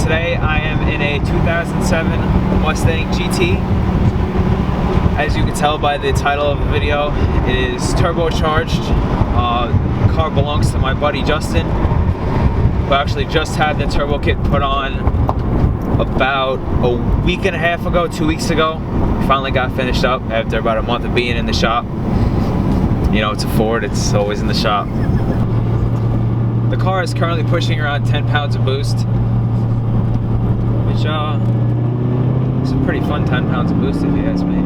Today I am in a 2007 Mustang GT. As you can tell by the title of the video, it is turbocharged. The car belongs to my buddy Justin, who actually just had the turbo kit put on about a week and a half ago, 2 weeks ago. Finally got finished up after about a month of being in the shop. You know, it's a Ford, it's always in the shop. The car is currently pushing around 10 pounds of boost, which is a pretty fun 10 pounds of boost if you ask me.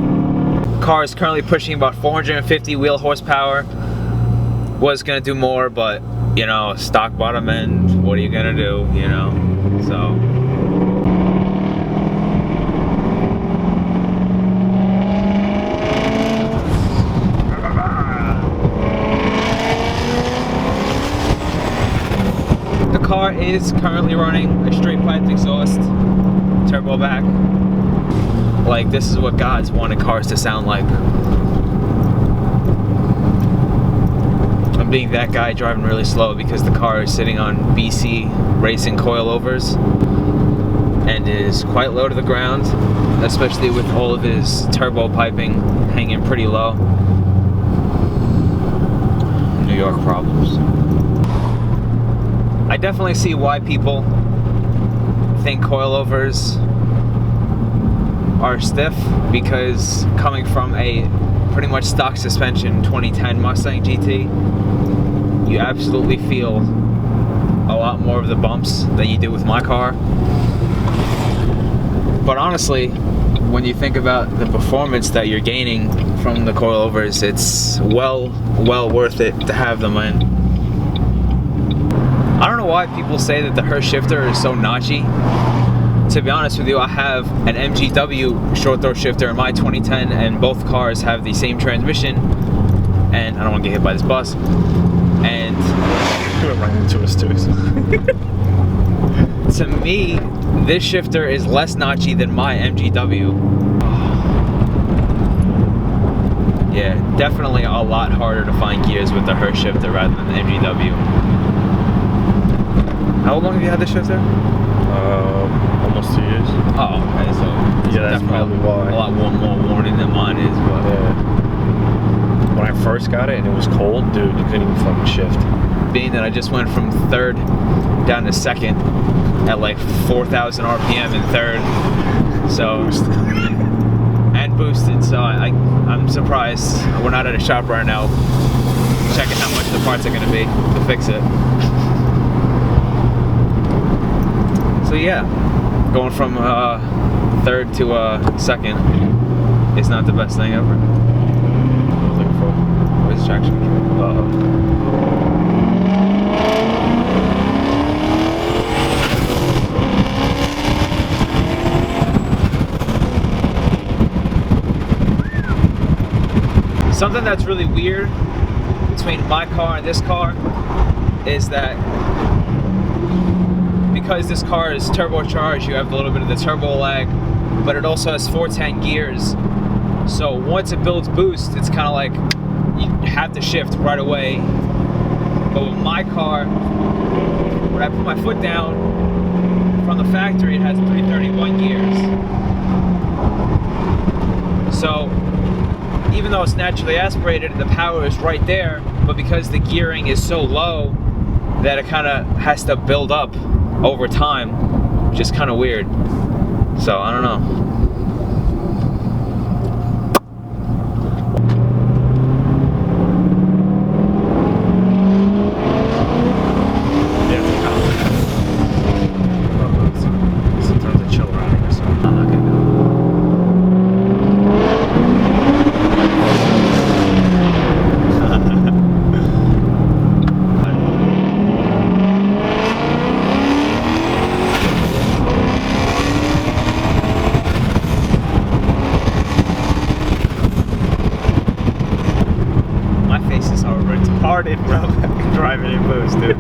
The car is currently pushing about 450 wheel horsepower. Was gonna do more, but you know, stock bottom end, what are you gonna do, you know? So. The car is currently running a straight piped exhaust, turbo back. Like, this is what God's wanted cars to sound like. I'm being that guy driving really slow because the car is sitting on BC racing coilovers and is quite low to the ground, especially with all of his turbo piping hanging pretty low. New York problems. I definitely see why people think coilovers are stiff, because coming from a pretty much stock suspension 2010 Mustang GT, you absolutely feel a lot more of the bumps than you do with my car. But honestly, when you think about the performance that you're gaining from the coilovers, it's well worth it to have them in. I don't know why people say that the Hurst shifter is so notchy. To be honest with you, I have an MGW short throw shifter in my 2010, and both cars have the same transmission, and I don't want to get hit by this bus. And you went right into us too. To me, this shifter is less notchy than my MGW. Yeah, definitely a lot harder to find gears with the Hurst shifter rather than the MGW. How long have you had this shifter? Almost 2 years. Oh, okay, so yeah, that's probably why. A lot more warning than mine is, but yeah. When I first got it and it was cold, dude, you couldn't even fucking shift. Being that I just went from third down to second at like 4,000 RPM in third, so and boosted, so I'm surprised we're not at a shop right now checking how much the parts are gonna be to fix it. So yeah, going from third to second is not the best thing ever. What I was looking for? Where's the traction control? Something that's really weird between my car and this car is that because this car is turbocharged, you have a little bit of the turbo lag, but it also has 410 gears. So once it builds boost, it's kind of like you have to shift right away. But with my car, when I put my foot down from the factory, it has 331 gears. So even though it's naturally aspirated, the power is right there, but because the gearing is so low that it kind of has to build up over time, which is kind of weird. So I don't know. Sometimes I chill around here, so I'm not gonna retarded, bro. Driving in boost, dude.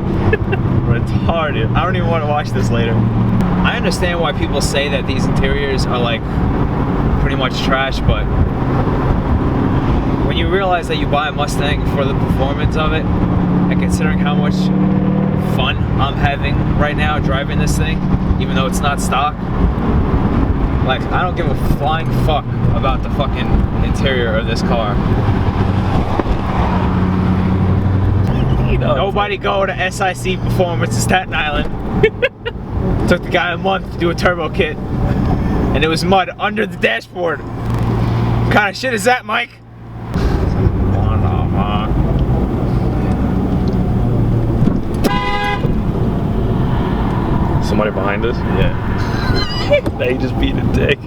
Retarded. I don't even want to watch this later. I understand why people say that these interiors are like pretty much trash, but when you realize that you buy a Mustang for the performance of it, and considering how much fun I'm having right now driving this thing, even though it's not stock. Like, I don't give a flying fuck about the fucking interior of this car. Nobody go to SIC Performance in Staten Island. Took the guy a month to do a turbo kit, and it was mud under the dashboard. What kind of shit is that, Mike? Somebody behind us? Yeah. They just beat a dick.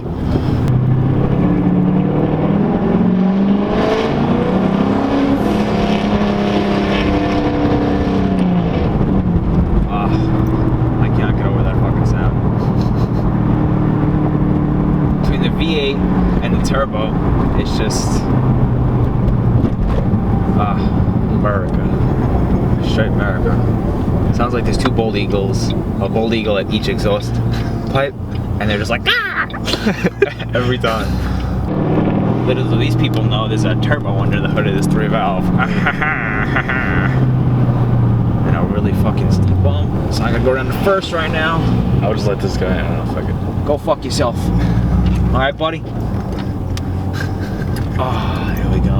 I can't get over that fucking sound. Between the V8 and the turbo, it's just America. straight America. Sounds like there's two bald eagles, a bald eagle at each exhaust pipe, and they're just like, ah! Every time. Little do these people know there's a turbo under the hood of this 3-valve. And a really fucking steep bump. So I'm gonna go down to first right now. I would just let this guy, I don't know, fuck it. Go fuck yourself. Alright, buddy? Oh, here we go.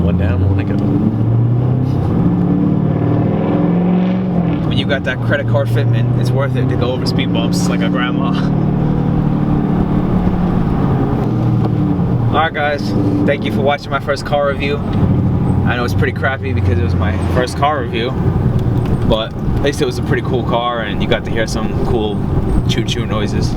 One down, one to go. When you got that credit card fitment, it's worth it to go over speed bumps like a grandma. Alright guys, thank you for watching my first car review. I know it's pretty crappy because it was my first car review, but at least it was a pretty cool car and you got to hear some cool choo-choo noises.